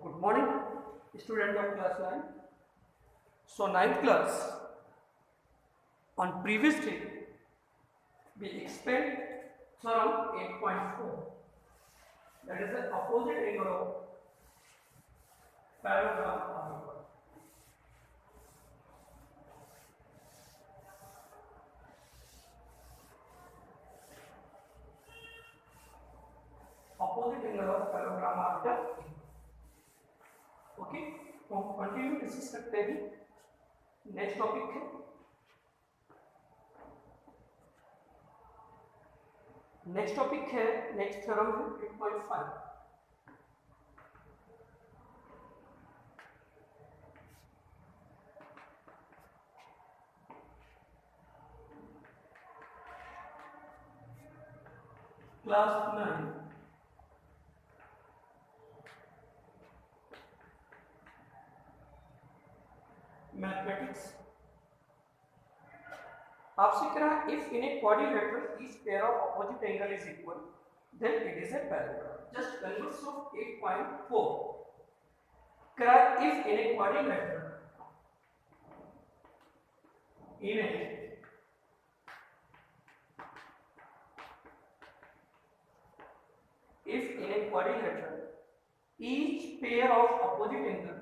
Good morning, student of class 9. So, ninth class, on previous day, we explained theorem 8.4, that is the opposite angle of parallelogram R. Opposite angle of parallelogram R. Okay, तो हम continue discuss करते हैं. Next topic है, next theorem है 8.5. Class 9 mathematics. आपसे कह रहा है if in a quadrilateral each pair of opposite angle is equal then it is a parallelogram. Just converse of 8.4. कह रहा है if in a quadrilateral each pair of opposite angle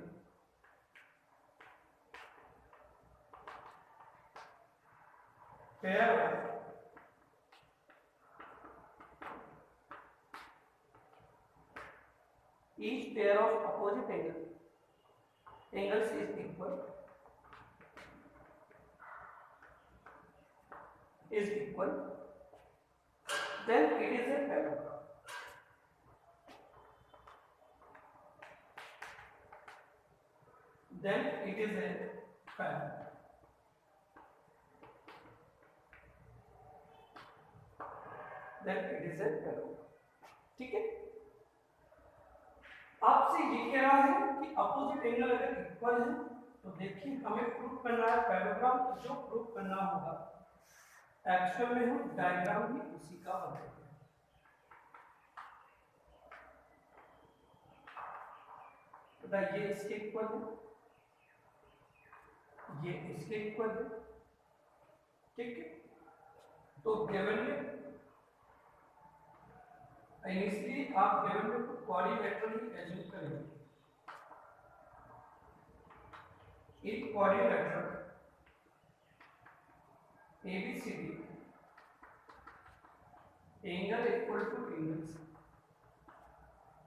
each pair of opposite angles is equal then it is a parallelogram. Then it is a parallelogram. ठीक है. आपसे ये कह रहा है कि अपोजिट एंगल अगर इक्वल है तो देखिए हमें प्रूफ करना है पैरेललोग्राम. तो जो प्रूफ करना होगा एक्चुअल में हम डायग्राम भी उसी का बनाएंगे. ये इसके इक्वल है, ये इसके इक्वल है. ठीक है. तो गिवन में इनिशियली आप गिवन में क्वाड्रिलेटरल ही एज्यूम करेंगे. एक quadrilateral ABCD angle equal to angle C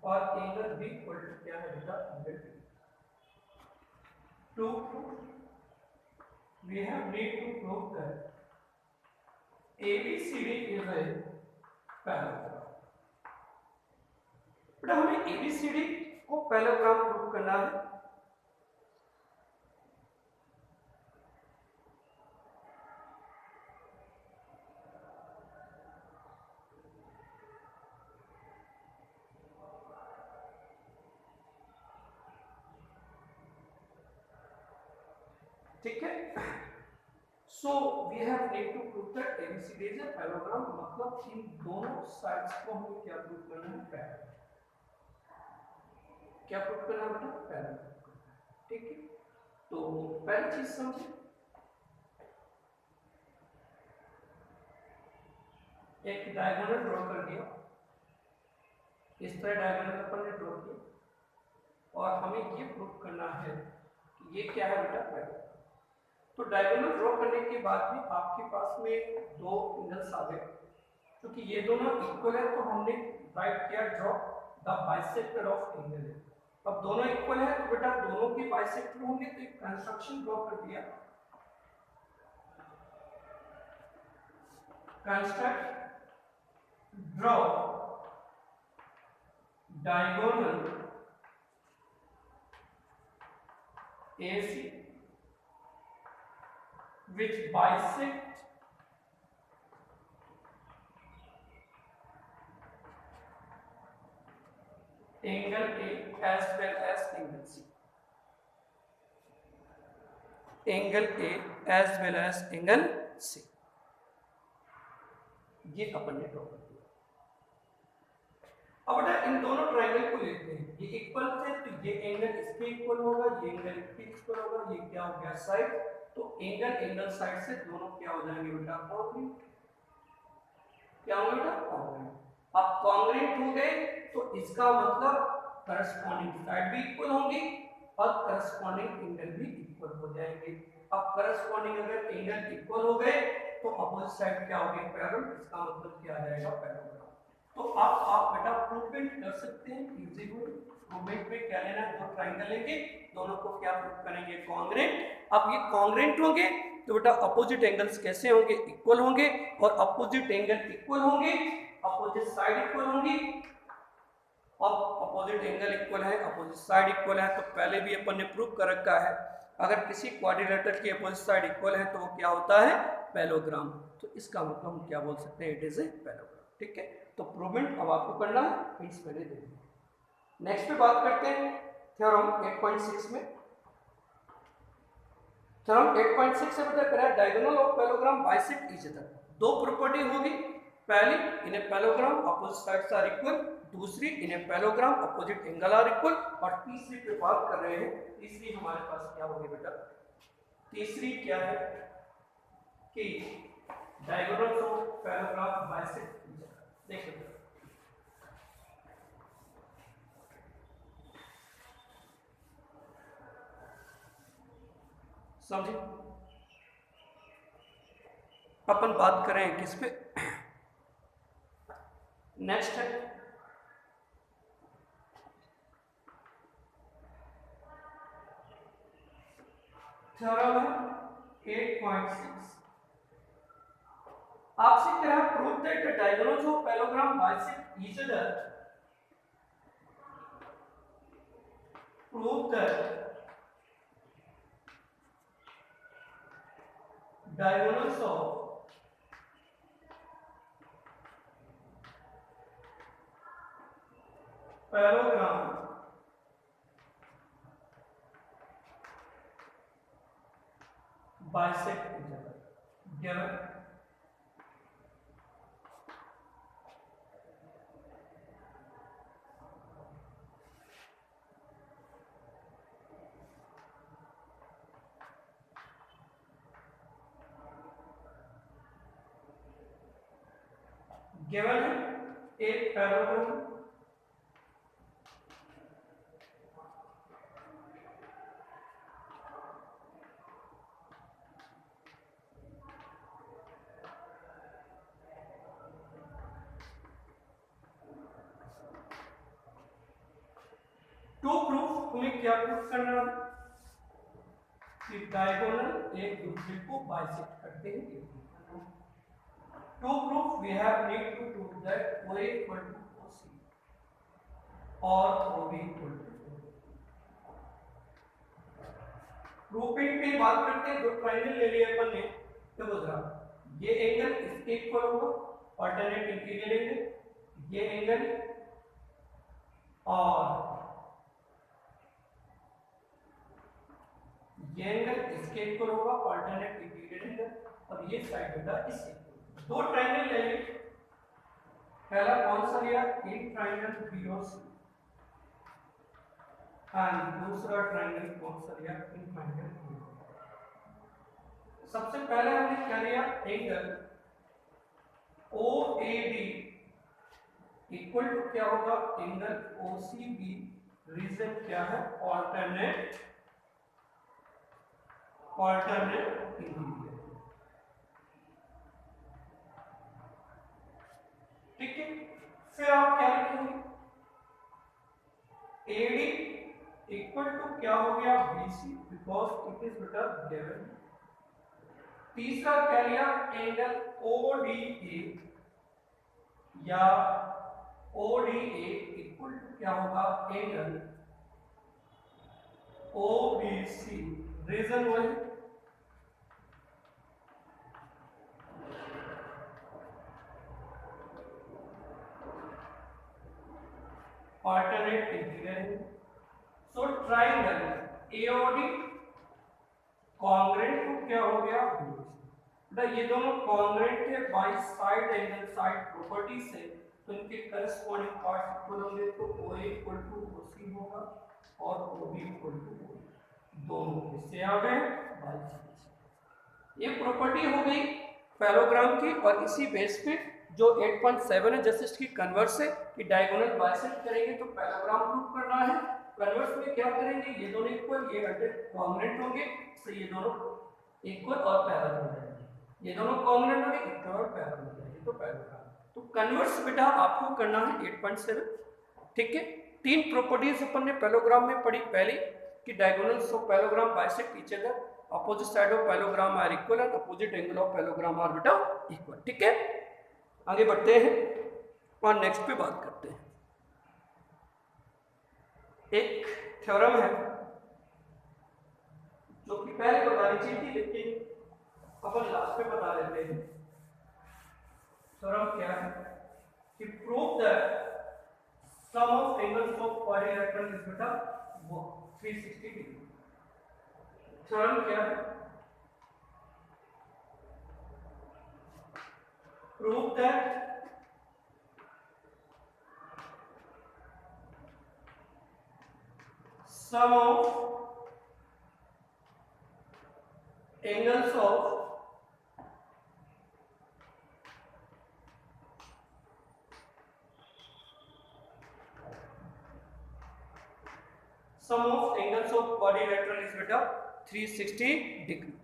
और एंगल B इक्वल टू क्या है बेटा angle B. To we have need to prove that ABCD is a parallelogram. बेटा हमें ABCD को पैरेललोग्राम प्रूव करना है. ठीक है. So we have need to prove that ABCD is a parallelogram. मतलब इन दोनों साइड्स को हमें क्या प्रूव करना है? पैरेलल. क्या प्रूव करना है बेटा? पैरेलल. ठीक है. तो पहली चीज समझे, एक डायगोनल ड्रॉ कर दिया. इस तरह डायगोनल अपन ने ड्रॉ किया और हमें ये प्रूव करना है कि ये क्या है बेटा? पैरेलल. तो डायगोनल ड्रॉ करने के बाद भी आपके पास में दो एंगल्स आ गए. क्योंकि ये दोनों इक्वल है तो हमने राइट किया draw the bisector of angle. अब दोनों इक्वल है तो बेटा दोनों के बाइसेक्टर होंगे तो एक कंस्ट्रक्शन ड्रॉ कर दिया. Construct draw diagonal AC which bisect angle A as well as angle C. Angle A as well as angle C. ये अपन ने ड्रॉ कर दिया. अब बेटा इन दोनों ट्रायंगल को लेते हैं, ये इक्वल थे तो ये एंगल इसके इक्वल होगा, ये एंगल इसके इक्वल होगा, ये क्या हो गया साइड, तो एंगल साइड से दोनों क्या हो जाएंगे बेटा कॉन्ग्रुएंट, क्या होगा बेटा कॉन्ग्रुएंट। अब कॉन्ग्रुएंट हो गए तो इसका मतलब करस्पॉन्डिंग साइड भी इक्वल होंगी और करस्पॉन्डिंग एंगल भी इक्वल हो जाएंगे। अब करस्पॉन्डिंग अगर एंगल इक्वल हो गए तो अपोजिट साइड क्या होगी पैरेलल, इसका मतलब क्या आ जाएगा पैरेलल। तो अब आप बेटा प्रूवमेंट कर सकते हैं इजीली। प्रूवमेंट में क्या लेना है, दो ट्रायंगल लेंगे, दोनों को क्या प्रूव करेंगे कॉन्ग्रुएंट। अब ये कॉन्ग्रुएंट होंगे तो बेटा अपोजिट एंगल्स कैसे होंगे, इक्वल होंगे, और अपोजिट एंगल इक्वल होंगे, अपोजिट साइड इक्वल होंगी। अब अपोजिट एंगल इक्वल है, अपोजिट साइड इक्वल है, तो पहले भी अपन ने प्रूव कर रखा है अगर किसी क्वाड्रिलेटरल की अपोजिट साइड इक्वल है तो वो क्या होता है पैरेललोग्राम। तो इसका मतलब हम क्या बोल सकते हैं, इट इज ए पैरेललोग्राम। ठीक है, तो प्रूवमेंट अब आपको करना है, हिंट्स मैंने दे दिए। नेक्स्ट पे बात करते हैं थ्योरम 8.6 में। थ्योरम 8.6 से पता करा diagonal of parallelogram bisect each other. दो प्रॉपर्टी होगी, पहली in a parallelogram opposite sides are equal, दूसरी in a parallelogram opposite angle are equal, और तीसरी पे बात कर रहे हैं, तीसरी हमारे पास क्या होगी बेटा, तीसरी क्या है कि diagonals of parallelogram bisect each other. देखिए समझे, अपन बात करें किस पे, नेक्स्ट है थ्योरम है 8.6। आपसे क्या है, prove that the diagonals of parallelogram bisect each other, prove that diagonals of parallelogram bisect each other given given a parallelogram to proof, तुम्हें क्या प्रूफ करना है कि डायगोनल एक दूसरे को बाइसेक्ट करते हैं। To prove we have need to prove that OA equal to OC or OB equal to OB। Proofing की बात करते हैं, दो ट्रायंगल ले लिए अपन ने, तो बोल रहा ये एंगल इसके इक्वल होगा, ऑल्टरनेट इंटीरियर लेंगे, ये एंगल और ये एंगल इसके इक्वल होगा, ऑल्टरनेट इंटीरियर एंगल, और ये साइड होगा इससे। दो ट्रायंगल ले लिए, पहला कौन सा लिया, एक ट्रायंगल बीओसी, एंड दूसरा ट्रायंगल कौन सा लिया, इन ट्रायंगल। सबसे पहले हमने क्या लिया, एंगल OAD इक्वल टू क्या होगा, एंगल OCB, रीजन क्या है, ऑल्टरनेट इंटीरियर। ठीक है, फिर आप क्या लिखेंगे, AD इक्वल टू क्या हो गया, BC, बिकॉज इट इज बेटा गिवन। तीसरा क्या लिया, एंगल ODA या ODA इक्वल टू क्या होगा, एंगल OBC, रीजन वही alternate interior. So triangle AOD congruent to क्या हो गया, बेटा ये दोनों कॉन्ग्रुएंट है by side angle side property से, तो इनके करस्पॉन्डिंग पार्ट्स इक्वल तो O equal to O C होगा और O B equal to O, दोनों इससे आ गए बाई सी। ये प्रॉपर्टी हो गई पैरेललोग्राम की, और इसी बेस पे जो 8.7 है, जैसे इसकी कन्वर्स है कि डायगोनल बाइसेक्ट करेंगे तो पैरेललोग्राम प्रूव करना है। कन्वर्स में क्या करेंगे, ये दोनों इक्वल, ये कॉन्ग्रुएंट होंगे, तो ये दोनों इक्वल और पैरेलल हो जाएंगे, ये दोनों कॉन्ग्रुएंट होंगे, इक्वल और पैरेलल हो जाएंगे, तो पैरेललोग्राम। तो कन्वर्स बेटा आपको करना है 8.7, ठीक है। तीन प्रॉपर्टीज अपन ने पैरेललोग्राम में पढ़ी, पहली कि diagonals of parallelogram bisect each other, opposite side of parallelogram are equal and opposite angle of parallelogram are बेटा इक्वल, ठीक है। आगे बढ़ते हैं और नेक्स्ट पे बात करते हैं। एक थ्योरम है जो कि पहले बतानी चाहिए थी, लेकिन अपन लास्ट में बता देते हैं। थ्योरम क्या है कि prove that sum of angles of quadrilateral is बेटा 360 डिग्री। थ्योरम क्या है, prove that sum of angles of quadrilateral is beta 360 degree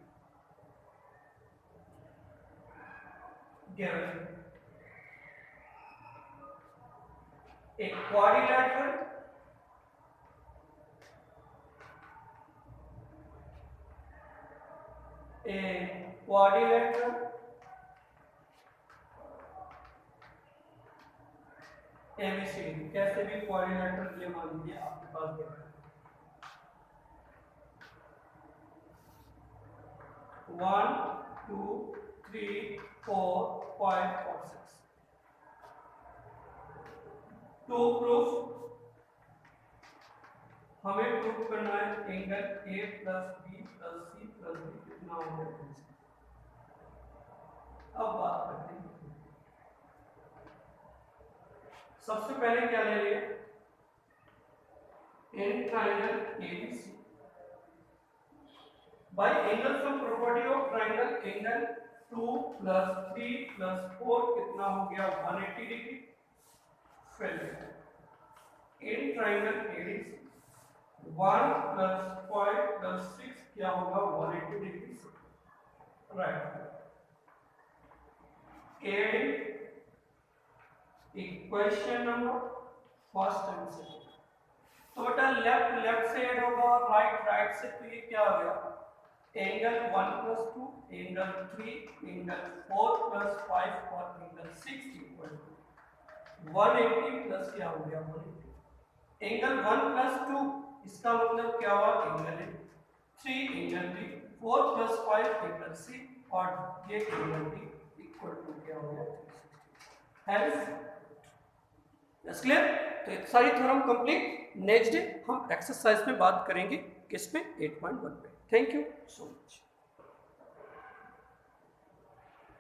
given a quadrilateral ABCD, कैसे भी क्वाड्रिलेटरल ये मान लीजिए आपके पास देखा 1 2 3 4 5 और 6 टू प्रूफ हमें प्रूफ करना है angle A plus B plus C plus D कितना होगा। अब बात करते हैं, सबसे पहले क्या ले लिया, in triangle ABC bye angle from property of triangle, angle 2 plus 3 plus 4 कितना हो गया 180 डिग्री। फिर in triangle ABC 1 plus 5 plus 6 क्या होगा 180 degree, right. Equation number first and second, तो बेटा लेफ्ट से ऐड होगा और राइट से, तो ये क्या हो गया angle 1 plus 2 angle 3 angle 4 plus 5 और एंगल 6 इक्वल टू 180 प्लस क्या हो गया 180। एंगल 1 प्लस 2 इसका मतलब क्या हुआ angle 3 angle B 4 plus 5 angle C और ये एंगल D इक्वल टू क्या हो गया 360। क्लियर। तो ये सारी थ्योरम कंप्लीट। नेक्स्ट डे हम एक्सरसाइज में बात करेंगे किस पे 8.1 पे। Thank you so much.